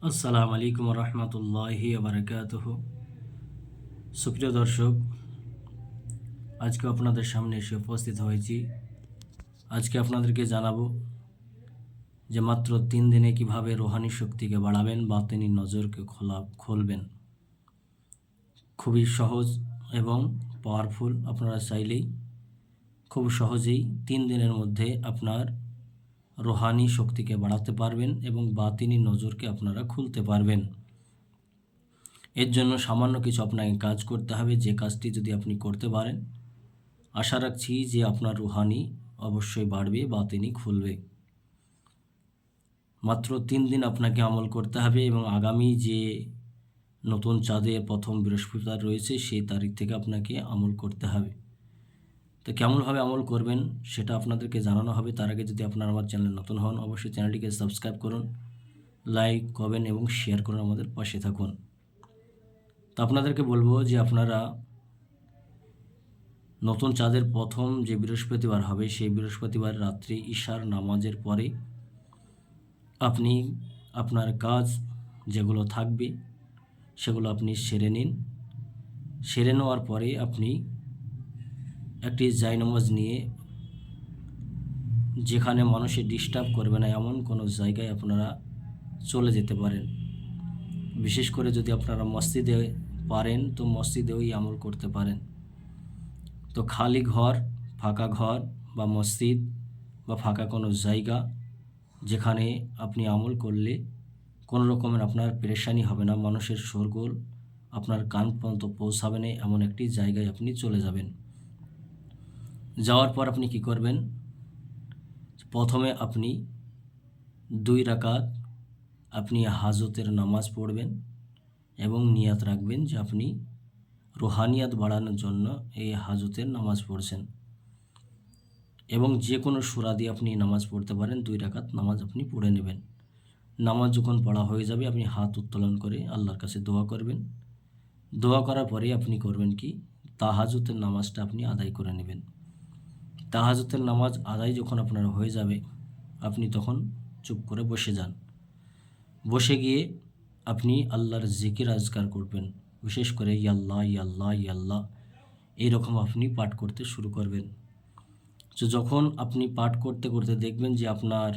আসসালামু আলাইকুম রহমতুল্লাহি বারাকাতুহ। সুপ্রিয় দর্শক, আজকে আপনাদের সামনে এসে উপস্থিত হয়েছি। আজকে আপনাদেরকে জানাবো যে মাত্র 3 দিনে কিভাবে রুহানি শক্তিকে বাড়াবেন, বাতিনি নজরকে খুলবেন। খুবই সহজ এবং পাওয়ারফুল। আপনারা চাইলেই খুব সহজেই 3 দিনের মধ্যে আপনার রুহানি শক্তিকে বাড়াতে পারবেন এবং বাতিনি নজরকে আপনারা খুলতে পারবেন। এর জন্য সামান্য কিছু আপনাকে কাজ করতে হবে, যে কাজটি যদি আপনি করতে পারেন, আশা রাখছি যে আপনার রুহানি অবশ্যই বাড়বে, বাতিনি খুলবে। মাত্র 3 দিন আপনাকে আমল করতে হবে এবং আগামী যে নতুন চাঁদের প্রথম বৃহস্পতিবার রয়েছে সেই তারিখ থেকে আপনাকে আমল করতে হবে। তো কেমনভাবে আমল করবেন সেটা আপনাদেরকে জানানো হবে। তার আগে যদি আপনারা আমার চ্যানেলে নতুন হন, অবশ্যই চ্যানেলটিকে সাবস্ক্রাইব করুন, লাইক করবেন এবং শেয়ার করুন, আমাদের পাশে থাকুন। তো আপনাদেরকে বলবো যে আপনারা নতুন চাঁদের প্রথম যে বৃহস্পতিবার হবে সেই বৃহস্পতিবার রাত্রি ঈশার নামাজের পরে আপনি আপনার কাজ যেগুলো থাকবে সেগুলো আপনি সেরে নিন। সেরে নেওয়ার পরে আপনি একটি জায়নামাজ নিয়ে যেখানে মানুষে ডিস্টার্ব করবে না এমন কোনো জায়গায় আপনারা চলে যেতে পারেন। বিশেষ করে যদি আপনারা মসজিদে পারেন তো মসজিদেও আমল করতে পারেন। তো খালি ঘর, ফাঁকা ঘর বা মসজিদ বা ফাঁকা কোনো জায়গা যেখানে আপনি আমল করলে কোনো রকমের আপনার পেরেশানি হবে না, মানুষের শোরগোল আপনার কান পর্যন্ত পৌঁছাবে না, এমন একটি জায়গায় আপনি চলে যাবেন। যাওয়ার পর আপনি কি করবেন? প্রথমে আপনি 2 রাকাত আপনি হাজতের নামাজ পড়বেন এবং নিয়াত রাখবেন যে আপনি রুহানিয়াত বাড়ানোর জন্য এই হাজতের নামাজ পড়ছেন। এবং যে কোনো সূরা দিয়ে আপনি নামাজ পড়তে পারেন। 2 রাকাত নামাজ আপনি পড়ে নেবেন। নামাজ যখন পড়া হয়ে যাবে আপনি হাত উত্তোলন করে আল্লাহর কাছে দোয়া করবেন। দোয়া করার পরে আপনি করবেন কি, তাহাজ্জুদের নামাজটা আপনি আদায় করে নেবেন। তাহাজ্জুদের নামাজ আদায় যখন আপনার হয়ে যাবে আপনি তখন চুপ করে বসে যান। বসে গিয়ে আপনি আল্লাহর জিকির আজকার করবেন। বিশেষ করে ইয়াল্লাহ ইয়াল্লাহ ইয়াল্লাহ এইরকম আপনি পাঠ করতে শুরু করবেন। তো যখন আপনি পাঠ করতে করতে দেখবেন যে আপনার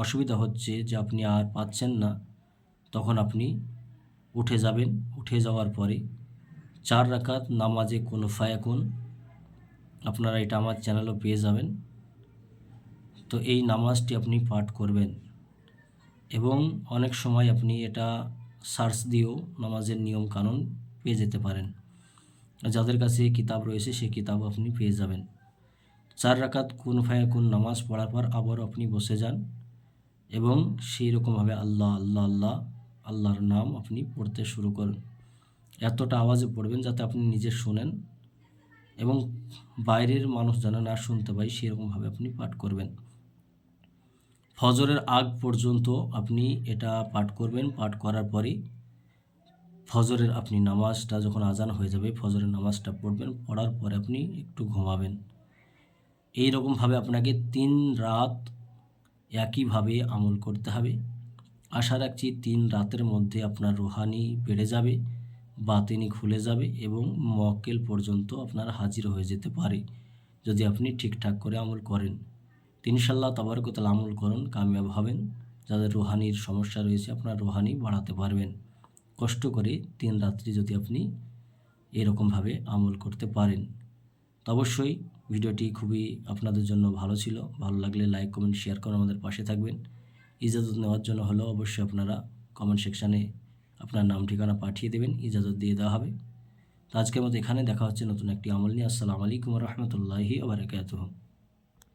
অসুবিধা হচ্ছে, যে আপনি আর পাচ্ছেন না, তখন আপনি উঠে যাবেন। উঠে যাওয়ার পরে 4 রাকাত নামাজে কুন ফায়াকুন, আপনারা এটা আমার চ্যানেলেও পেয়ে যাবেন। তো এই নামাজটি আপনি পাঠ করবেন এবং অনেক সময় আপনি এটা সার্চ দিয়েও নামাজের নিয়ম কানুন পেয়ে যেতে পারেন। যাদের কাছে কিতাব রয়েছে সেই কিতাব আপনি পেয়ে যাবেন। 4 রাকাত কুন ফায়াকুন নামাজ পড়ার পর আবারও আপনি বসে যান এবং সেই রকমভাবে আল্লাহ আল্লাহ আল্লাহ আল্লাহর নাম আপনি পড়তে শুরু করুন। এতটা আওয়াজে পড়বেন যাতে আপনি নিজে শোনেন এবং বাইরের মানুষ যেন না শুনতে পায়, সেরকমভাবে আপনি পাঠ করবেন। ফজরের আগ পর্যন্ত আপনি এটা পাঠ করবেন। পাঠ করার পরে ফজরের আপনি নামাজটা যখন আজান হয়ে যাবে ফজরের নামাজটা পড়বেন। পড়ার পরে আপনি একটু ঘুমাবেন। এই রকমভাবে আপনাকে 3 রাত একইভাবে আমল করতে হবে। আশা রাখছি 3 রাতের মধ্যে আপনার রুহানি বেড়ে যাবে, বাতিনি খুলে যাবে এবং মক্কেল পর্যন্ত আপনার হাজির হয়ে যেতে পারে যদি আপনি ঠিকঠাক করে আমল করেন। ইনশাআল্লাহ তাবারক ওয়া তাআলা আমল করুন, কামিয়াব হবেন। যাদের রুহানির সমস্যা রয়েছে আপনার রুহানি বাড়াতে পারবেন। কষ্ট করে 3 রাত্রি যদি আপনি এরকমভাবে আমল করতে পারেন। তো অবশ্যই ভিডিওটি খুবই আপনাদের জন্য ভালো ছিল। ভালো লাগলে লাইক, কমেন্ট, শেয়ার করে আমাদের পাশে থাকবেন। ইজাজত নেওয়ার জন্য হলেও অবশ্যই আপনারা কমেন্ট সেকশানে আপনার নাম ঠিকানা পাঠিয়ে দেবেন, ইজাজত দিয়ে দেওয়া হবে। তো আজকের মতো এখানে দেখা হচ্ছে নতুন একটি আমল নিয়ে। আসসালামু আলাইকুম ওয়া রাহমাতুল্লাহি ওয়া বারাকাতুহু।